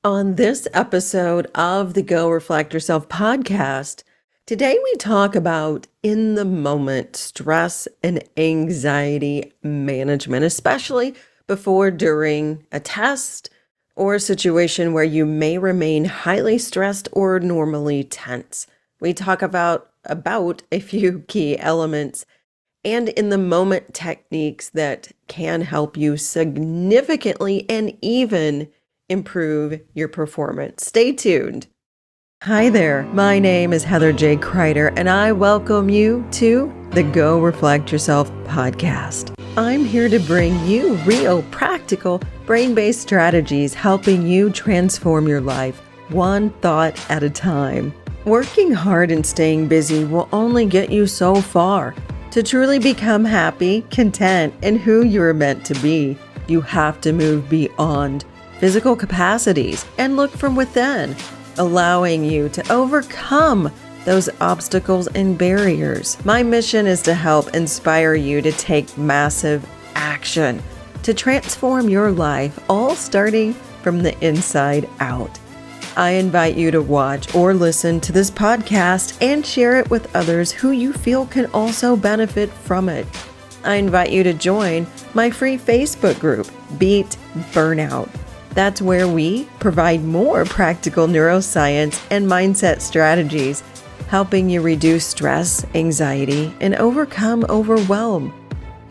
On this episode of the Go Reflect Yourself podcast, today we talk about in the moment stress and anxiety management, especially before, during a test or a situation where you may remain highly stressed or normally tense. We talk about a few key elements and in the moment techniques that can help you significantly and even improve your performance. Stay tuned. Hi there. My name is Heather J. Crider, and I welcome you to the Go Reflect Yourself podcast. I'm here to bring you real, practical, brain-based strategies helping you transform your life one thought at a time. Working hard and staying busy will only get you so far. To truly become happy, content, and who you're meant to be, you have to move beyond physical capacities and look from within, allowing you to overcome those obstacles and barriers. My mission is to help inspire you to take massive action to transform your life, all starting from the inside out. I invite you to watch or listen to this podcast and share it with others who you feel can also benefit from it. I invite you to join my free Facebook group, Beat Burnout. That's where we provide more practical neuroscience and mindset strategies, helping you reduce stress, anxiety, and overcome overwhelm.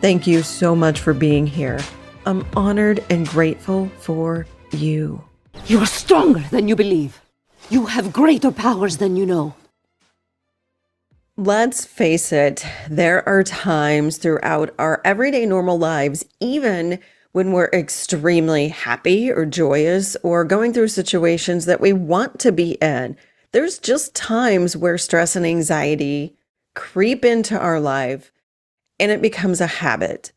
Thank you so much for being here. I'm honored and grateful for you. You are stronger than you believe. You have greater powers than you know. Let's face it, there are times throughout our everyday normal lives, even when we're extremely happy or joyous or going through situations that we want to be in. There's just times where stress and anxiety creep into our life and it becomes a habit.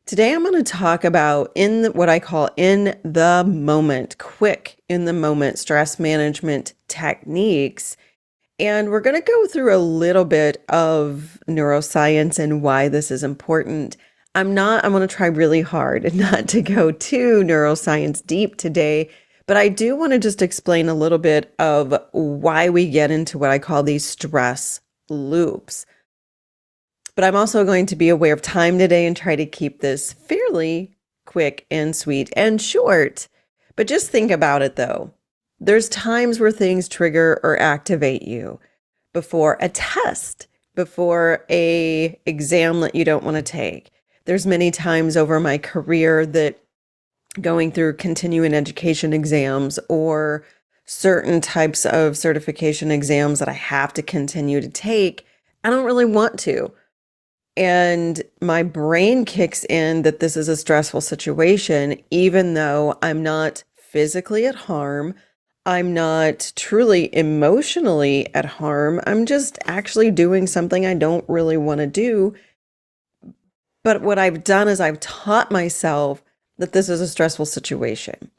Today, I'm going to talk about what I call in the moment, quick in the moment stress management techniques. And we're going to go through a little bit of neuroscience and why this is important. I'm going to try really hard not to go too neuroscience deep today, but I do want to just explain a little bit of why we get into what I call these stress loops. But I'm also going to be aware of time today and try to keep this fairly quick and sweet and short. But just think about it though. There's times where things trigger or activate you before a test, before a exam that you don't want to take. There's many times over my career that going through continuing education exams or certain types of certification exams that I have to continue to take, I don't really want to. And my brain kicks in that this is a stressful situation, even though I'm not physically at harm. I'm not truly emotionally at harm. I'm just actually doing something I don't really want to do. But what I've done is I've taught myself that this is a stressful situation.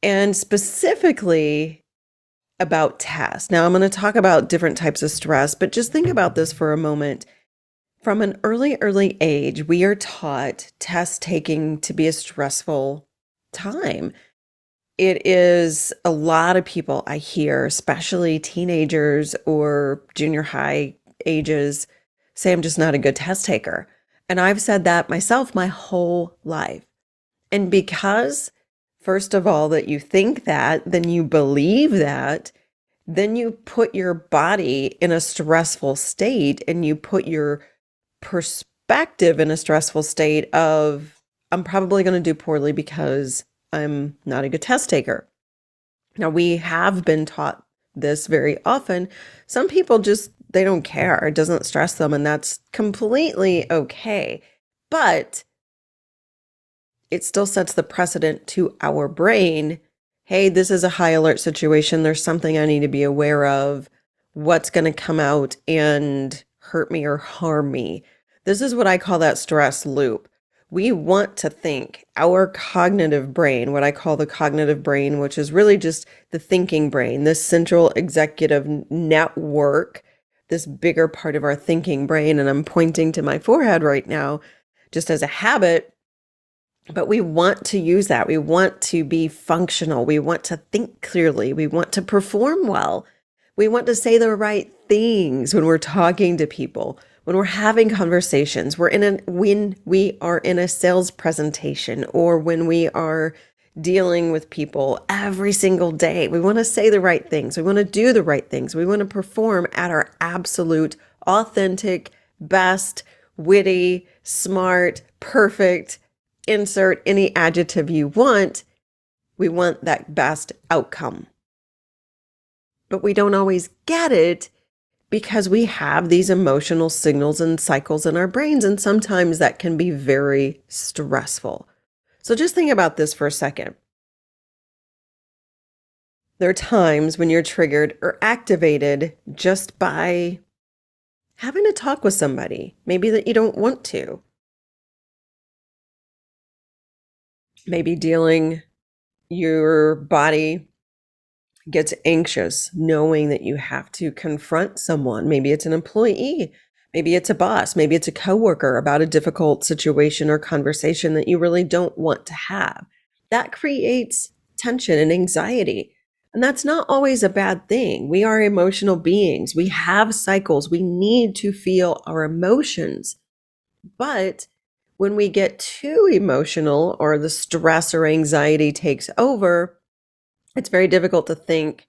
And specifically about tests. Now, I'm going to talk about different types of stress, but just think about this for a moment. From an early age, we are taught test taking to be a stressful time. It is a lot of people I hear, especially teenagers or junior high ages, say I'm just not a good test taker. And I've said that myself my whole life. And because, first of all, that you think that, then you believe that, then you put your body in a stressful state and you put your perspective in a stressful state of, I'm probably going to do poorly because I'm not a good test taker. Now, we have been taught this very often. Some people they don't care. It doesn't stress them, and that's completely okay. But it still sets the precedent to our brain. Hey, this is a high alert situation. There's something I need to be aware of. What's going to come out and hurt me or harm me. This is what I call that stress loop. We want to think our cognitive brain, what I call the cognitive brain, which is really just the thinking brain, this central executive network, this bigger part of our thinking brain. And I'm pointing to my forehead right now, just as a habit. But we want to use that. We want to be functional. We want to think clearly. We want to perform well. We want to say the right things when we're talking to people, when we're having conversations, when we are in a sales presentation, or when we are dealing with people every single day. We want to say the right things. We want to do the right things. We want to perform at our absolute, authentic, best, witty, smart, perfect, insert any adjective you want. We want that best outcome. But we don't always get it because we have these emotional signals and cycles in our brains, and sometimes that can be very stressful. So just think about this for a second. There are times when you're triggered or activated just by having to talk with somebody, maybe that you don't want to. Maybe your body gets anxious knowing that you have to confront someone. Maybe it's an employee, maybe it's a boss, maybe it's a coworker about a difficult situation or conversation that you really don't want to have. That creates tension and anxiety. And that's not always a bad thing. We are emotional beings. We have cycles. We need to feel our emotions. But when we get too emotional or the stress or anxiety takes over, it's very difficult to think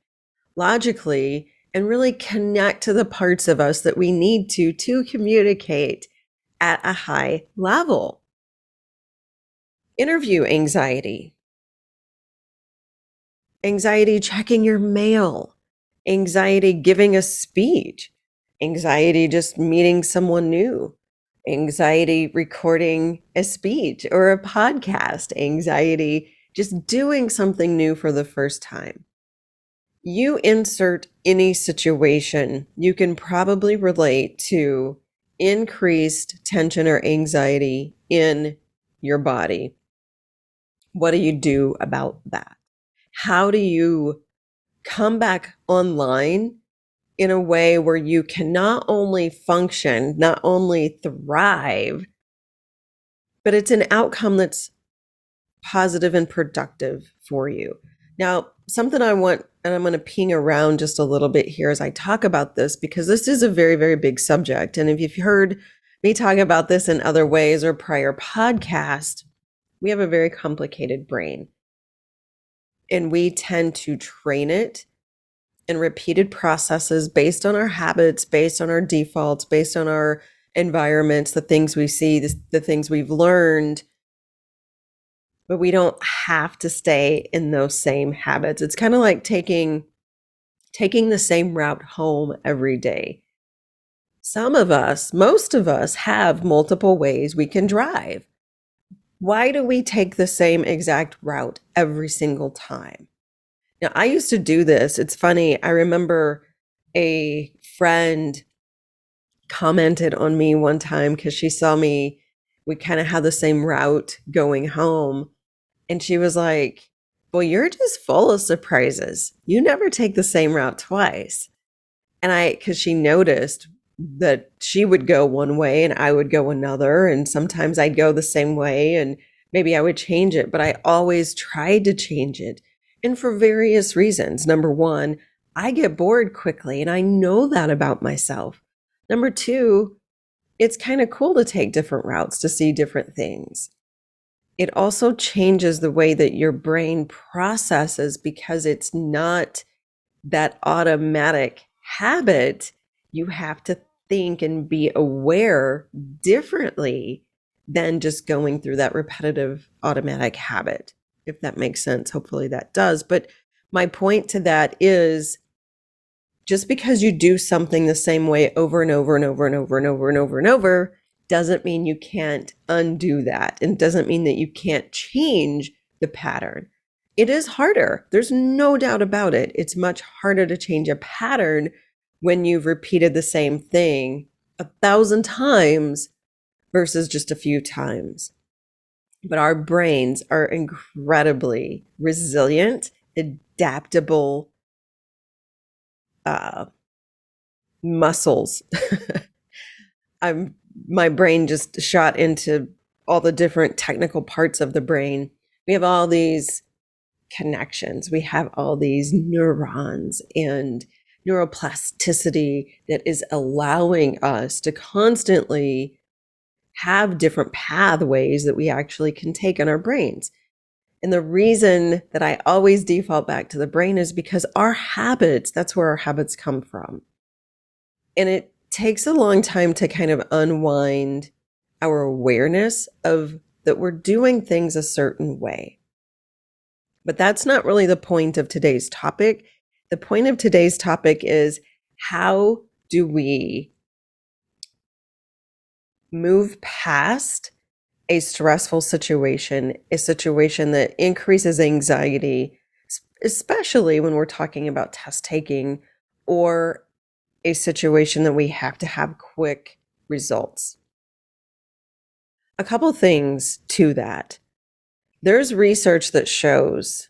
logically and really connect to the parts of us that we need to communicate at a high level. Interview anxiety, anxiety checking your mail, anxiety giving a speech, anxiety just meeting someone new, anxiety recording a speech or a podcast, anxiety just doing something new for the first time. You insert any situation, you can probably relate to increased tension or anxiety in your body. What do you do about that? How do you come back online in a way where you can not only function, not only thrive, but it's an outcome that's positive and productive for you? Now, something I want, and I'm going to ping around just a little bit here as I talk about this, because this is a very, very big subject. And if you've heard me talk about this in other ways or prior podcasts, we have a very complicated brain. And we tend to train it in repeated processes based on our habits, based on our defaults, based on our environments, the things we see, the things we've learned. But we don't have to stay in those same habits. It's kind of like taking the same route home every day. Some of us, most of us, have multiple ways we can drive. Why do we take the same exact route every single time? Now, I used to do this. It's funny. I remember a friend commented on me one time because she saw me, we kind of had the same route going home. And she was like, well, you're just full of surprises. You never take the same route twice. And because she noticed that she would go one way and I would go another. And sometimes I'd go the same way and maybe I would change it, but I always tried to change it. And for various reasons. Number one, I get bored quickly and I know that about myself. Number two, it's kind of cool to take different routes to see different things. It also changes the way that your brain processes because it's not that automatic habit. You have to think and be aware differently than just going through that repetitive automatic habit, if that makes sense. Hopefully that does. But my point to that is just because you do something the same way over and over and over and over and over and over and over doesn't mean you can't undo that. And doesn't mean that you can't change the pattern. It is harder. There's no doubt about it. It's much harder to change a pattern when you've repeated the same thing 1,000 times versus just a few times. But our brains are incredibly resilient, adaptable muscles. My brain just shot into all the different technical parts of the brain, we have all these connections. We have all these neurons and neuroplasticity that is allowing us to constantly have different pathways that we actually can take in our brains. And the reason that I always default back to the brain is because our habits, that's where our habits come from. And it takes a long time to kind of unwind our awareness of that we're doing things a certain way. But that's not really the point of today's topic. The point of today's topic is, how do we move past a stressful situation, a situation that increases anxiety, especially when we're talking about test taking or a situation that we have to have quick results. A couple things to that. There's research that shows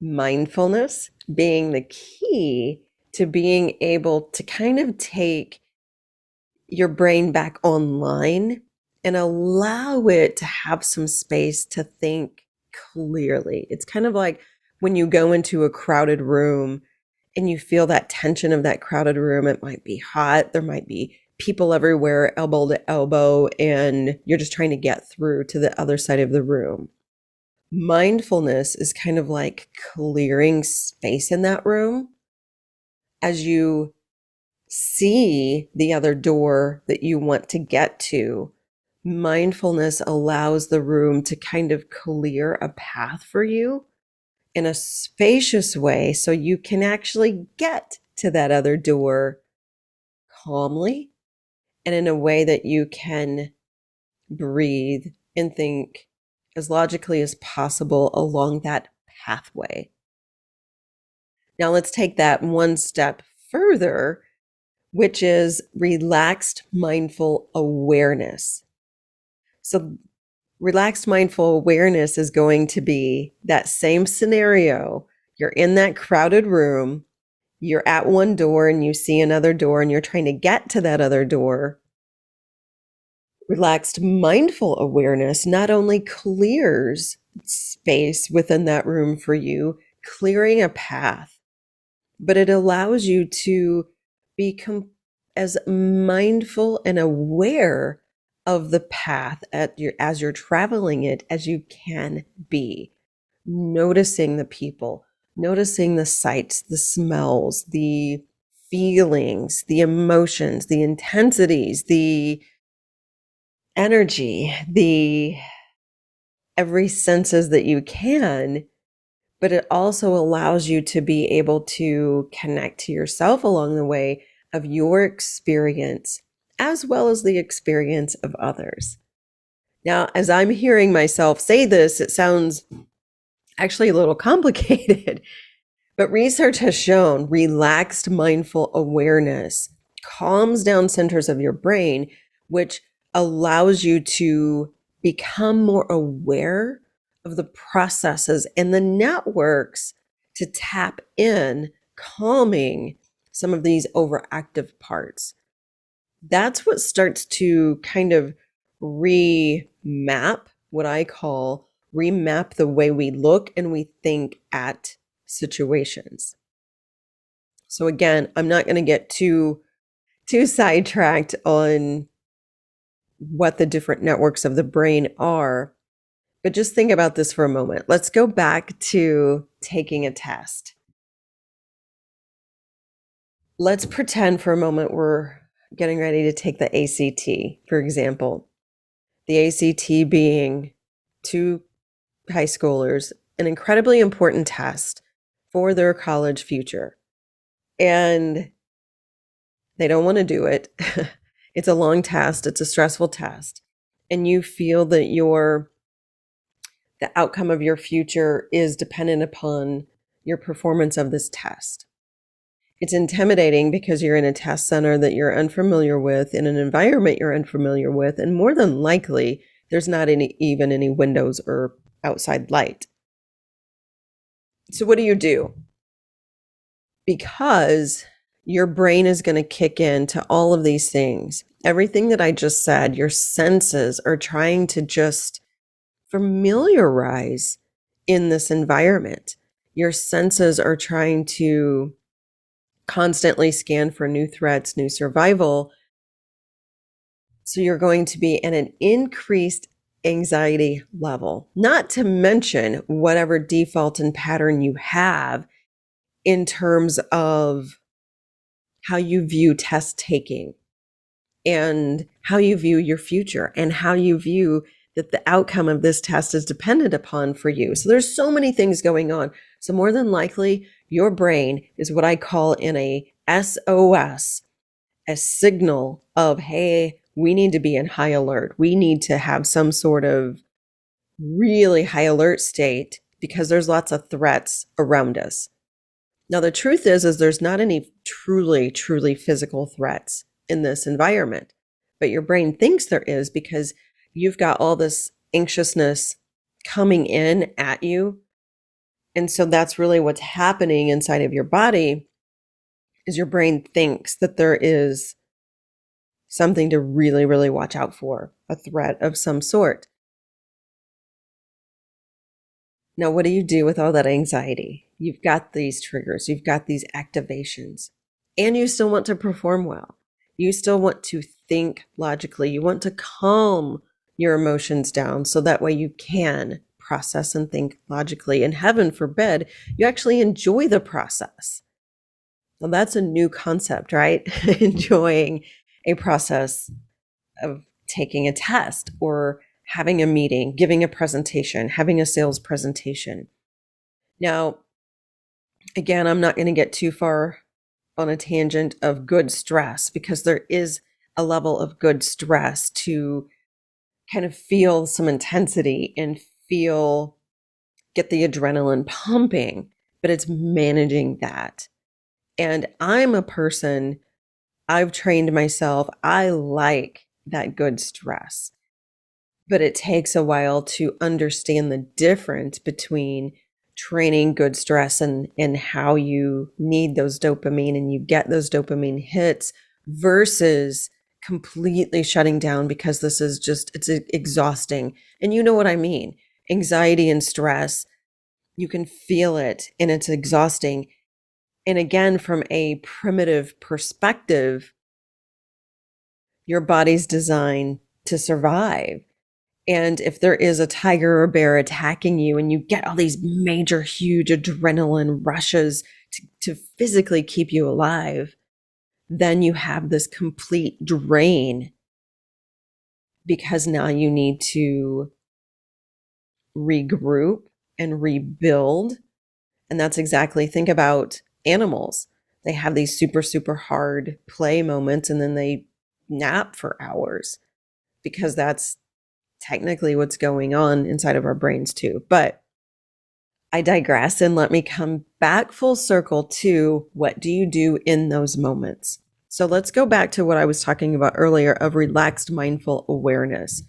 mindfulness being the key to being able to kind of take your brain back online and allow it to have some space to think clearly. It's kind of like when you go into a crowded room and you feel that tension of that crowded room. It might be hot. There might be people everywhere, elbow to elbow, and you're just trying to get through to the other side of the room. Mindfulness is kind of like clearing space in that room as you see the other door that you want to get to. Mindfulness allows the room to kind of clear a path for you in a spacious way so you can actually get to that other door calmly and in a way that you can breathe and think as logically as possible along that pathway. Now let's take that one step further, which is relaxed mindful awareness. So relaxed mindful awareness is going to be that same scenario. You're in that crowded room, you're at one door and you see another door and you're trying to get to that other door. Relaxed mindful awareness not only clears space within that room for you, clearing a path, but it allows you to be as mindful and aware of the path as you're traveling it as you can be, noticing the people, noticing the sights, the smells, the feelings, the emotions, the intensities, the energy, the every senses that you can, but it also allows you to be able to connect to yourself along the way of your experience as well as the experience of others. Now, as I'm hearing myself say this, it sounds actually a little complicated, but research has shown relaxed mindful awareness calms down centers of your brain, which allows you to become more aware of the processes and the networks to tap in, calming some of these overactive parts. That's what starts to kind of remap, what I call remap the way we look and we think at situations. So again, I'm not going to get too sidetracked on what the different networks of the brain are, but just think about this for a moment. Let's go back to taking a test. Let's pretend for a moment we're getting ready to take the ACT, for example. The ACT being to high schoolers an incredibly important test for their college future. And they don't want to do it. It's a long test. It's a stressful test. And you feel that the outcome of your future is dependent upon your performance of this test. It's intimidating because you're in a test center that you're unfamiliar with, in an environment you're unfamiliar with, and more than likely, there's not even any windows or outside light. So what do? Because your brain is going to kick into all of these things. Everything that I just said, your senses are trying to just familiarize in this environment. Your senses are trying to constantly scan for new threats, new survival. So you're going to be at an increased anxiety level, not to mention whatever default and pattern you have in terms of how you view test taking and how you view your future and how you view that the outcome of this test is dependent upon for you. So there's so many things going on. So more than likely, your brain is what I call in a SOS, a signal of, hey, we need to be in high alert. We need to have some sort of really high alert state because there's lots of threats around us. Now, the truth is there's not any truly physical threats in this environment, but your brain thinks there is because you've got all this anxiousness coming in at you. And so that's really what's happening inside of your body is your brain thinks that there is something to really watch out for, a threat of some sort. Now, what do you do with all that anxiety? You've got these triggers, you've got these activations, and you still want to perform well. You still want to think logically. You want to calm your emotions down so that way you can process and think logically. And heaven forbid, you actually enjoy the process. Well, that's a new concept, right? Enjoying a process of taking a test or having a meeting, giving a presentation, having a sales presentation. Now, again, I'm not going to get too far on a tangent of good stress because there is a level of good stress to kind of feel some intensity and get the adrenaline pumping, but it's managing that. And I'm a person, I've trained myself, I like that good stress. But it takes a while to understand the difference between training good stress and how you need those dopamine and you get those dopamine hits versus completely shutting down because this is just, it's exhausting. And you know what I mean? Anxiety and stress, you can feel it and it's exhausting. And again, from a primitive perspective, your body's designed to survive. And if there is a tiger or bear attacking you and you get all these major, huge adrenaline rushes to physically keep you alive, then you have this complete drain because now you need to regroup and rebuild. And that's exactly, think about animals. They have these super hard play moments and then they nap for hours because that's technically what's going on inside of our brains too. But I digress and let me come back full circle to what do you do in those moments? So let's go back to what I was talking about earlier of relaxed mindful awareness.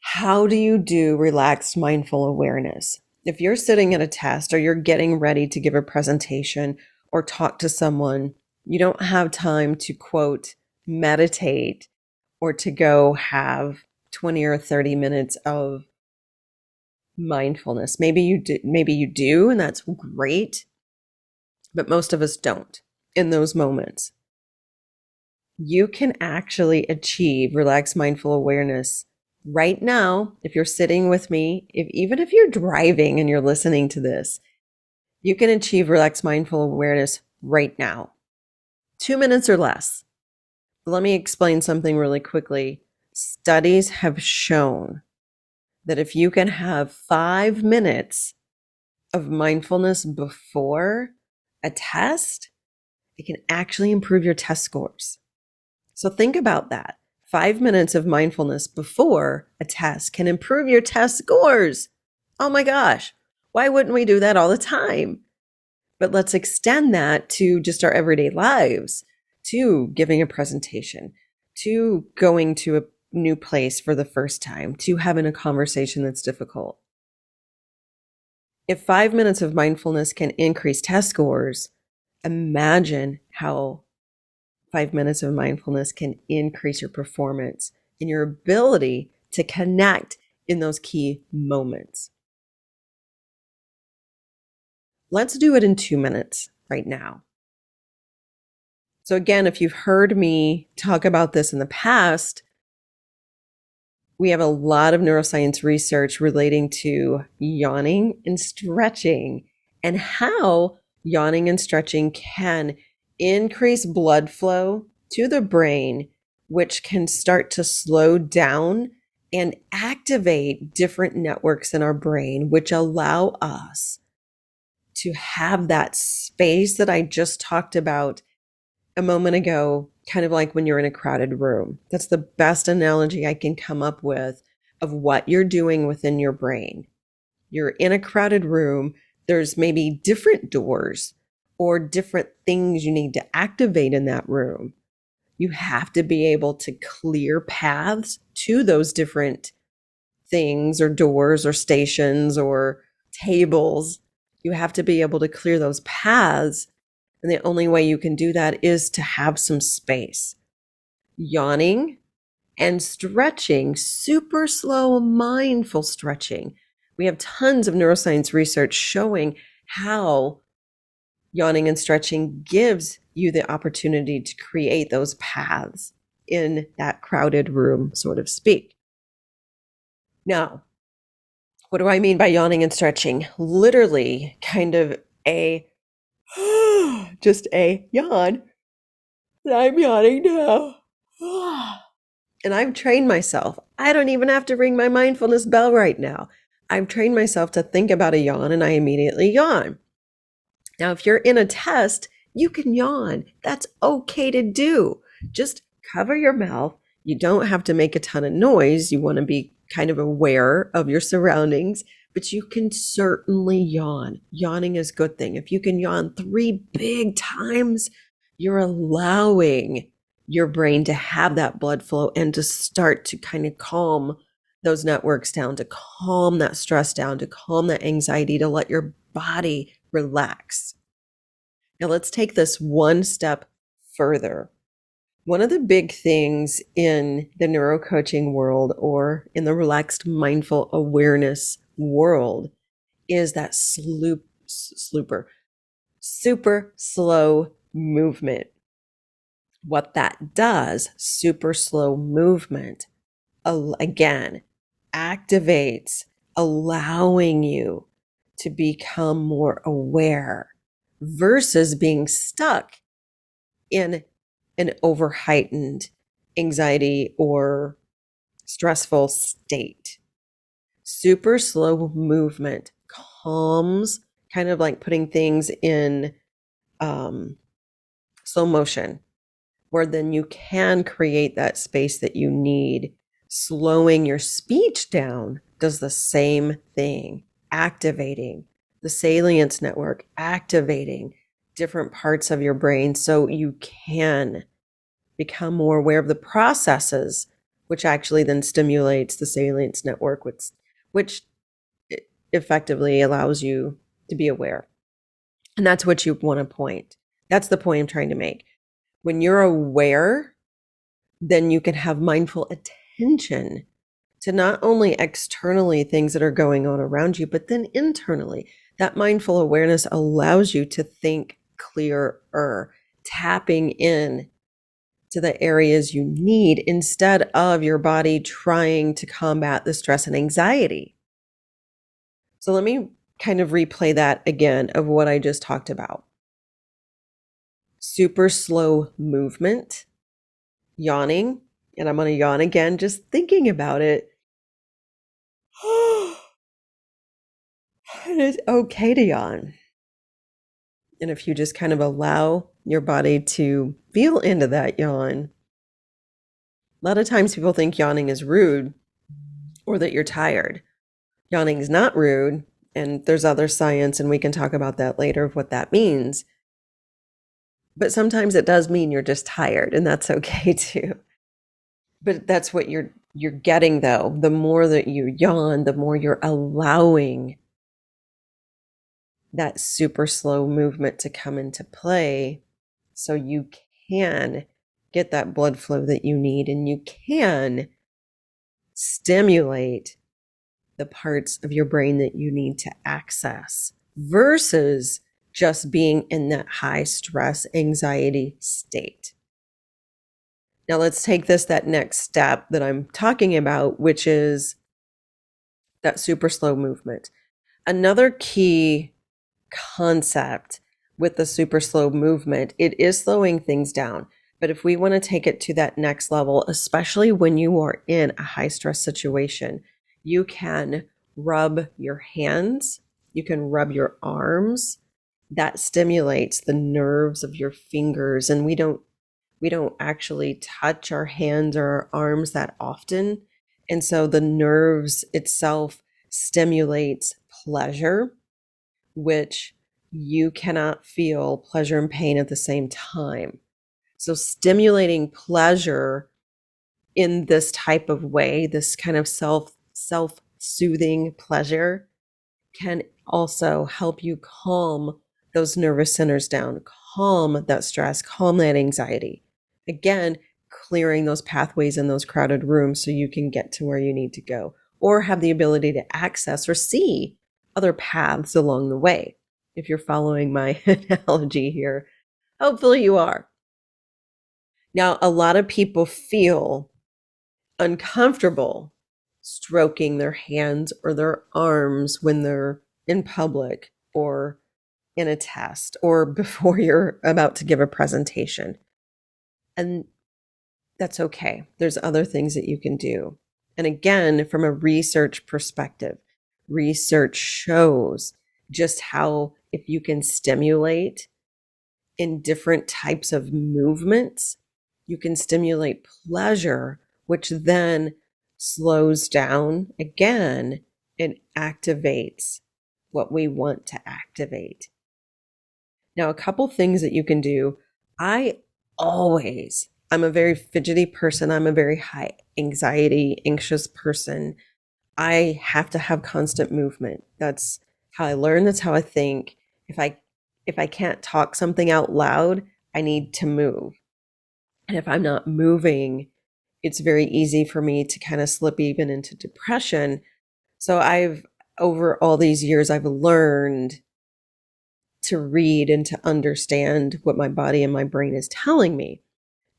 How do you do relaxed mindful awareness? If you're sitting at a test or you're getting ready to give a presentation or talk to someone, you don't have time to quote, meditate or to go have 20 or 30 minutes of mindfulness. Maybe you do, and that's great. But most of us don't in those moments. You can actually achieve relaxed mindful awareness right now. If you're sitting with me, even if you're driving and you're listening to this, you can achieve relaxed mindful awareness right now. 2 minutes or less. Let me explain something really quickly. Studies have shown that if you can have 5 minutes of mindfulness before a test, it can actually improve your test scores. So think about that. 5 minutes of mindfulness before a test can improve your test scores. Oh my gosh, why wouldn't we do that all the time? But let's extend that to just our everyday lives, to giving a presentation, to going to a new place for the first time, to having a conversation that's difficult. If 5 minutes of mindfulness can increase test scores, imagine how 5 minutes of mindfulness can increase your performance and your ability to connect in those key moments. Let's do it in 2 minutes right now. So again, if you've heard me talk about this in the past, we have a lot of neuroscience research relating to yawning and stretching and how yawning and stretching can increase blood flow to the brain, which can start to slow down and activate different networks in our brain, which allow us to have that space that I just talked about a moment ago, kind of like when you're in a crowded room. That's the best analogy I can come up with of what you're doing within your brain. You're in a crowded room, there's maybe different doors or different things you need to activate in that room. You have to be able to clear paths to those different things or doors or stations or tables. You have to be able to clear those paths. And the only way you can do that is to have some space. Yawning and stretching, super slow, mindful stretching. We have tons of neuroscience research showing how yawning and stretching gives you the opportunity to create those paths in that crowded room, so to speak. Now, what do I mean by yawning and stretching? Literally, kind of a just a yawn. I'm yawning now. And I've trained myself. I don't even have to ring my mindfulness bell right now. I've trained myself to think about a yawn and I immediately yawn. Now, if you're in a test, you can yawn. That's okay to do. Just cover your mouth. You don't have to make a ton of noise. You want to be kind of aware of your surroundings, but you can certainly yawn. Yawning is a good thing. If you can yawn 3 big times, you're allowing your brain to have that blood flow and to start to kind of calm those networks down, to calm that stress down, to calm that anxiety, to let your body relax. Now let's take this one step further. One of the big things in the neurocoaching world or in the relaxed mindful awareness world is that super slow movement. What that does, super slow movement, again, activates, allowing you to become more aware versus being stuck in an overheightened anxiety or stressful state. Super slow movement calms, kind of like putting things in slow motion, where then you can create that space that you need. Slowing your speech down does the same thing, activating the salience network, activating different parts of your brain so you can become more aware of the processes, which actually then stimulates the salience network, which effectively allows you to be aware. And that's what you want to point. That's the point I'm trying to make. When you're aware, then you can have mindful attention to not only externally things that are going on around you, but then internally. That mindful awareness allows you to think clearer, tapping in to the areas you need instead of your body trying to combat the stress and anxiety. So let me kind of replay that again of what I just talked about. Super slow movement, yawning, and I'm going to yawn again just thinking about it. It is okay to yawn. And if you just kind of allow your body to feel into that yawn, a lot of times people think yawning is rude or that you're tired. Yawning is not rude, and there's other science, and we can talk about that later of what that means. But sometimes it does mean you're just tired, and that's okay too. But that's what you're getting though. The more that you yawn, the more you're allowing that super slow movement to come into play so you can get that blood flow that you need, and you can stimulate the parts of your brain that you need to access versus just being in that high stress, anxiety state. Now let's take that next step that I'm talking about, which is that super slow movement. Another key concept with the super slow movement, it is slowing things down. But if we want to take it to that next level, especially when you are in a high stress situation, you can rub your hands, you can rub your arms. That stimulates the nerves of your fingers. And we don't actually touch our hands or our arms that often. And so the nerves itself stimulates pleasure, which you cannot feel pleasure and pain at the same time. So stimulating pleasure in this type of way, this kind of self-soothing pleasure, can also help you calm those nervous centers down, calm that stress, calm that anxiety. Again, clearing those pathways in those crowded rooms so you can get to where you need to go, or have the ability to access or see other paths along the way. If you're following my analogy here, hopefully you are. Now, a lot of people feel uncomfortable stroking their hands or their arms when they're in public or in a test or before you're about to give a presentation. And that's okay. There's other things that you can do. And again, from a research perspective, research shows just how if you can stimulate in different types of movements, you can stimulate pleasure, which then slows down again and activates what we want to activate. Now, a couple things that you can do. I'm a very fidgety person. I'm a very high anxiety, anxious person. I have to have constant movement. That's how I learn. That's how I think. If I can't talk something out loud, I need to move. And if I'm not moving, it's very easy for me to kind of slip even into depression. So over all these years, I've learned to read and to understand what my body and my brain is telling me.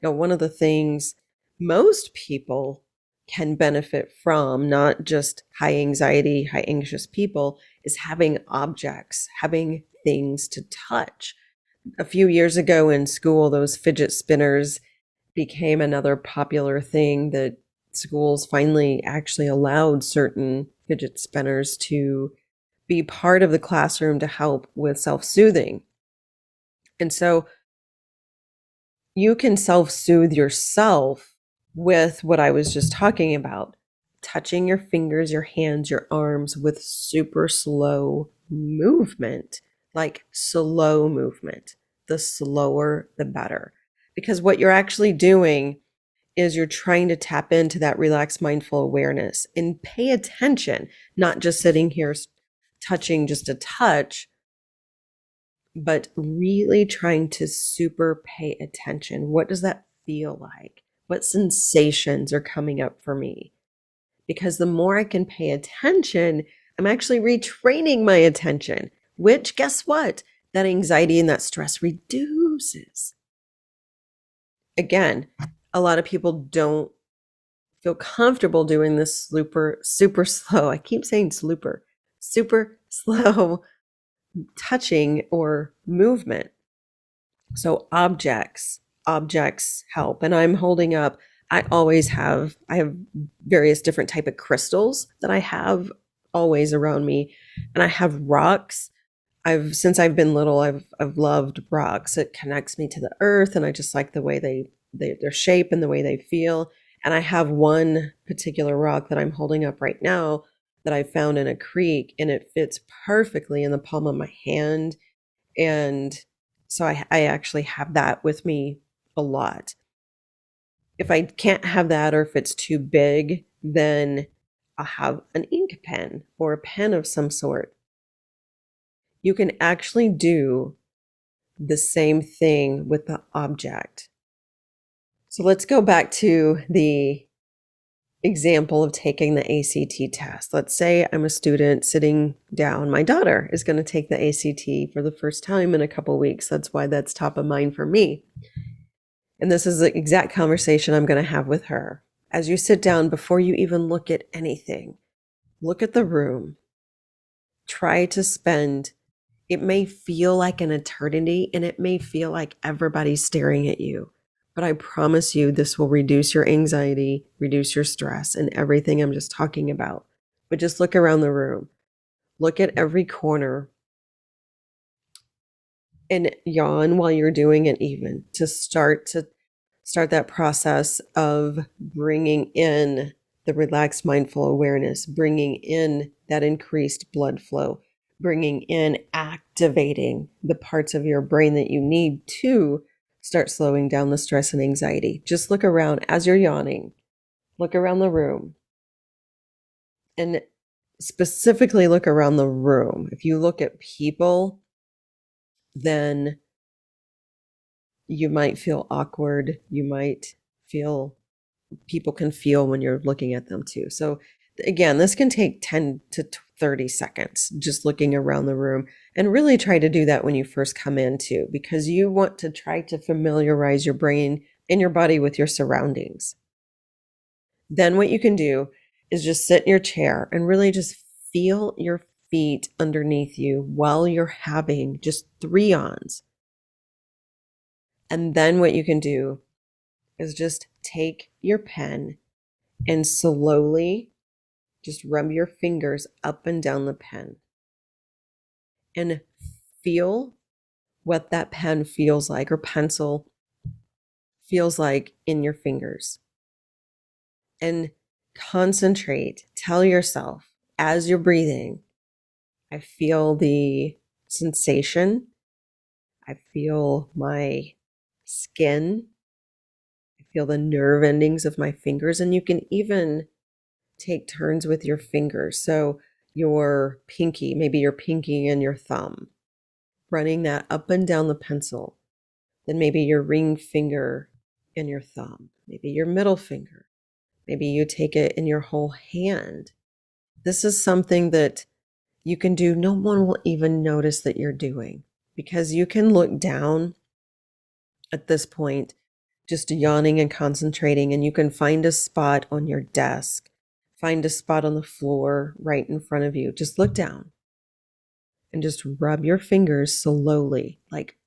Now, one of the things most people can benefit from, not just high anxiety, high anxious people, is having objects, having things to touch. A few years ago in school, those fidget spinners became another popular thing that schools finally actually allowed certain fidget spinners to be part of the classroom to help with self-soothing. And so you can self-soothe yourself with what I was just talking about, touching your fingers, your hands, your arms with super slow movement, like slow movement. The slower, the better. Because what you're actually doing is you're trying to tap into that relaxed mindful awareness and pay attention, not just sitting here touching just a touch, but really trying to super pay attention. What does that feel like? What sensations are coming up for me? Because the more I can pay attention, I'm actually retraining my attention, which, guess what? That anxiety and that stress reduces. Again, a lot of people don't feel comfortable doing this super slow. I keep saying super slow touching or movement. So objects help. And I'm holding up, I have various different type of crystals that I have always around me. And I have rocks. Since I've been little, I've loved rocks. It connects me to the earth, and I just like the way their shape and the way they feel. And I have one particular rock that I'm holding up right now that I found in a creek, and it fits perfectly in the palm of my hand. And so I actually have that with me a lot. If I can't have that, or if it's too big, then I'll have an ink pen or a pen of some sort. You can actually do the same thing with the object. So let's go back to the example of taking the ACT test. Let's say I'm a student sitting down. My daughter is going to take the ACT for the first time in a couple weeks. That's why that's top of mind for me. And this is the exact conversation I'm going to have with her. As you sit down, before you even look at anything, look at the room. Try to spend, it may feel like an eternity and it may feel like everybody's staring at you. But I promise you, this will reduce your anxiety, reduce your stress, and everything I'm just talking about. But just look around the room. Look at every corner and yawn while you're doing it, even to start that process of bringing in the relaxed mindful awareness, bringing in that increased blood flow, bringing in activating the parts of your brain that you need to start slowing down the stress and anxiety. Just look around as you're yawning. Look around the room and specifically look around the room. If you look at people, then you might feel awkward. You might feel, people can feel when you're looking at them too. So again, this can take 10 to 30 seconds, just looking around the room, and really try to do that when you first come in too, because you want to try to familiarize your brain and your body with your surroundings. Then what you can do is just sit in your chair and really just feel your feet underneath you while you're having just 3 yawns. And then what you can do is just take your pen and slowly just rub your fingers up and down the pen and feel what that pen feels like, or pencil feels like in your fingers. And concentrate. Tell yourself as you're breathing, I feel the sensation. I feel my skin. I feel the nerve endings of my fingers. And you can even take turns with your fingers. So your pinky, maybe your pinky and your thumb, running that up and down the pencil. Then maybe your ring finger and your thumb, maybe your middle finger. Maybe you take it in your whole hand. This is something that you can do. No one will even notice that you're doing, because you can look down at this point, just yawning and concentrating, and you can find a spot on your desk, find a spot on the floor right in front of you. Just look down and just rub your fingers slowly, like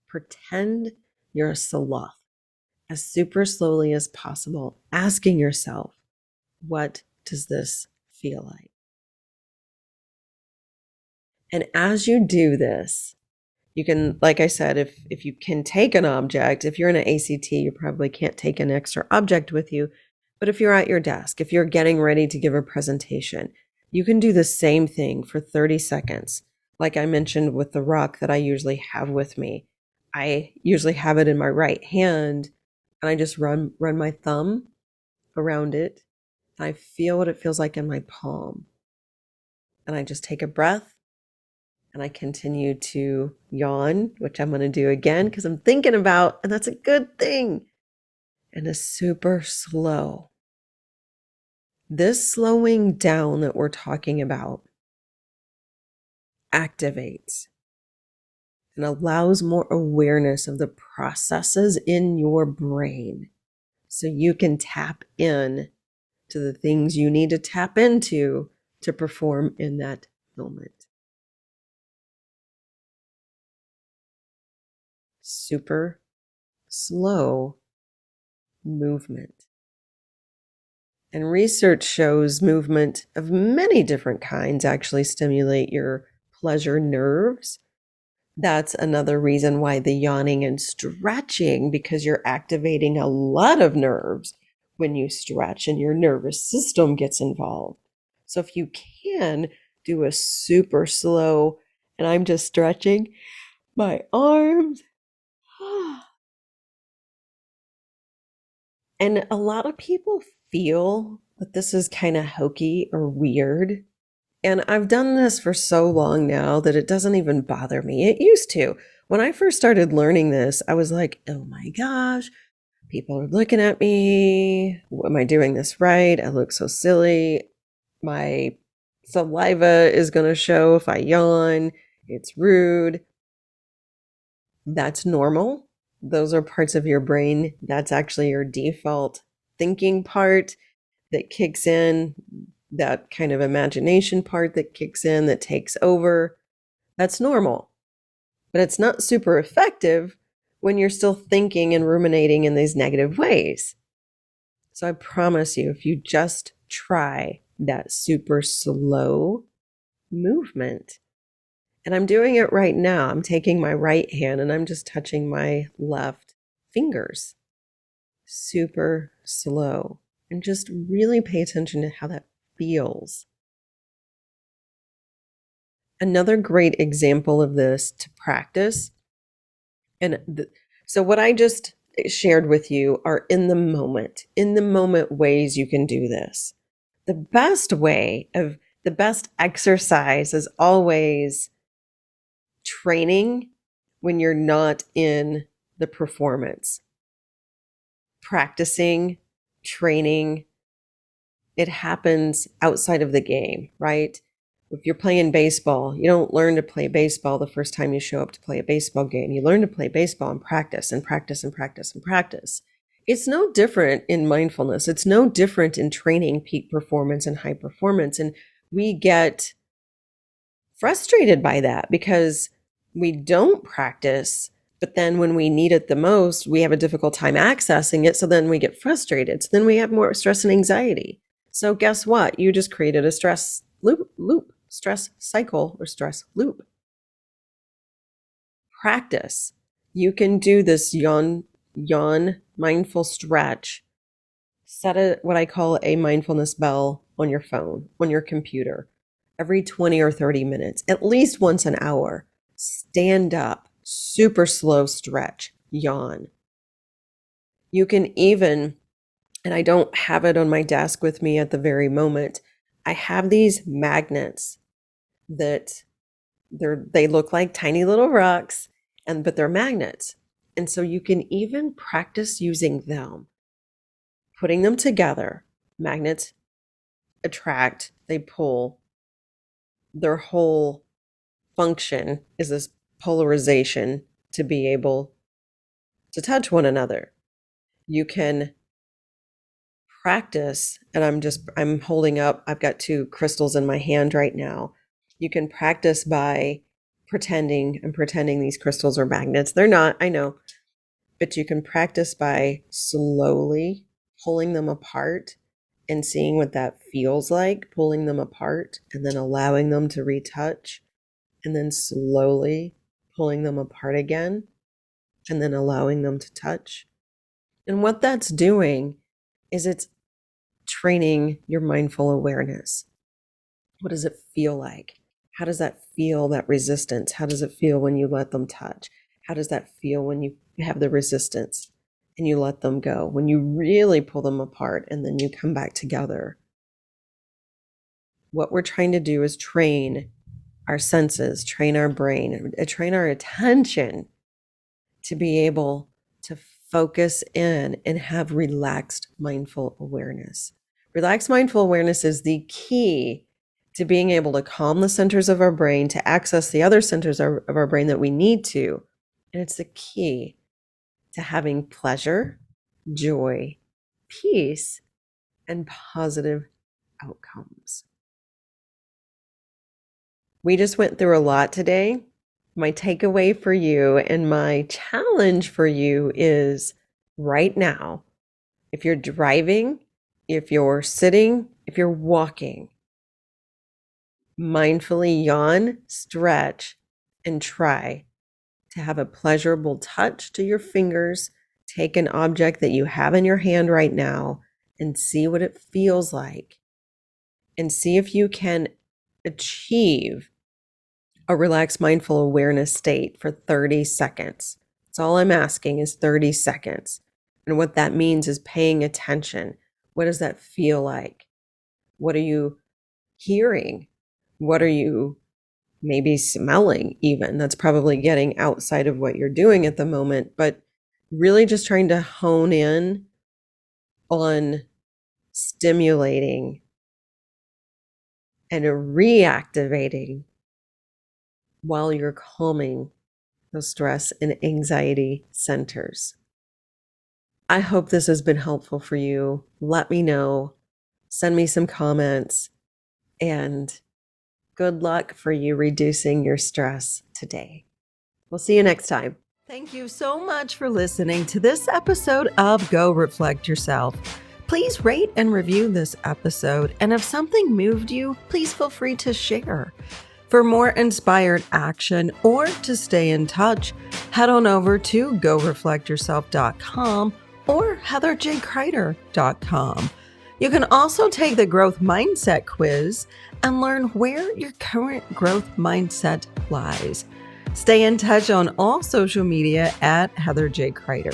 pretend you're a sloth, as super slowly as possible, asking yourself, what does this feel like? And as you do this, you can, like I said, if you can take an object, if you're in an ACT, you probably can't take an extra object with you. But if you're at your desk, if you're getting ready to give a presentation, you can do the same thing for 30 seconds. Like I mentioned with the rock that I usually have with me. I usually have it in my right hand, and I just run my thumb around it. And I feel what it feels like in my palm. And I just take a breath. And I continue to yawn, which I'm going to do again because I'm thinking about, and that's a good thing. And a super slow. This slowing down that we're talking about activates and allows more awareness of the processes in your brain, so you can tap in to the things you need to tap into to perform in that moment. Super slow movement. And research shows movement of many different kinds actually stimulate your pleasure nerves. That's another reason why the yawning and stretching, because you're activating a lot of nerves when you stretch and your nervous system gets involved. So if you can do a super slow, and I'm just stretching my arms. And a lot of people feel that this is kind of hokey or weird. And I've done this for so long now that it doesn't even bother me. It used to. When I first started learning this, I was like, oh my gosh, People are looking at me. Am I doing this right? I look so silly. My saliva is going to show if I yawn. It's rude. That's normal. Those are parts of your brain. That's actually your default thinking part that kicks in, that kind of imagination part that kicks in, that takes over. That's normal. But it's not super effective when you're still thinking and ruminating in these negative ways. So I promise you, if you just try that super slow movement, and I'm doing it right now. I'm taking my right hand and I'm just touching my left fingers. Super slow. And just really pay attention to how that feels. Another great example of this to practice. So what I just shared with you are in the moment ways you can do this. The best exercise is always training when you're not in the performance. Practicing, training, it happens outside of the game, right? If you're playing baseball, you don't learn to play baseball the first time you show up to play a baseball game. You learn to play baseball and practice and practice and practice and practice. It's no different in mindfulness. It's no different in training peak performance and high performance. And we get frustrated by that because we don't practice, but then when we need it the most, we have a difficult time accessing it. So then we get frustrated. So then we have more stress and anxiety. So guess what? You just created a stress stress cycle or stress loop. Practice. You can do this yawn mindful stretch. Set what I call a mindfulness bell on your phone, on your computer, every 20 or 30 minutes, at least once an hour. Stand up, super slow stretch, yawn. You can even, and I don't have it on my desk with me at the very moment, I have these magnets that they look like tiny little rocks, but they're magnets. And so you can even practice using them, putting them together. Magnets attract, they pull. Their whole function is this polarization to be able to touch one another. You can practice, and I'm holding up, I've got two crystals in my hand right now. You can practice by pretending these crystals are magnets. They're not, I know, but you can practice by slowly pulling them apart and seeing what that feels like, pulling them apart and then allowing them to retouch, and then slowly pulling them apart again and then allowing them to touch. And what that's doing is it's training your mindful awareness. What does it feel like? How does that feel, that resistance? How does it feel when you let them touch? How does that feel when you have the resistance and you let them go? When you really pull them apart and then you come back together. What we're trying to do is train our senses, train our brain, train our attention to be able to focus in and have relaxed mindful awareness. Relaxed mindful awareness is the key to being able to calm the centers of our brain, to access the other centers of our brain that we need to. And it's the key to having pleasure, joy, peace, and positive outcomes. We just went through a lot today. My takeaway for you and my challenge for you is right now, if you're driving, if you're sitting, if you're walking, mindfully yawn, stretch, and try to have a pleasurable touch to your fingers. Take an object that you have in your hand right now and see what it feels like. And see if you can achieve a relaxed mindful awareness state for 30 seconds. That's all I'm asking is 30 seconds. And what that means is paying attention. What does that feel like? What are you hearing? What are you maybe smelling even? That's probably getting outside of what you're doing at the moment, but really just trying to hone in on stimulating and reactivating while you're calming the stress and anxiety centers. I hope this has been helpful for you. Let me know. Send me some comments. And good luck for you reducing your stress today. We'll see you next time. Thank you so much for listening to this episode of Go Reflect Yourself. Please rate and review this episode. And if something moved you, please feel free to share. For more inspired action or to stay in touch, head on over to goreflectyourself.com or heatherjcrider.com. You can also take the growth mindset quiz and learn where your current growth mindset lies. Stay in touch on all social media at Heather J. Crider.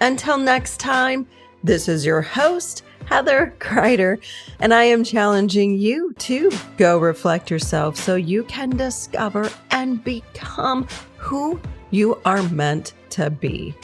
Until next time, this is your host, Heather Crider, and I am challenging you to go reflect yourself so you can discover and become who you are meant to be.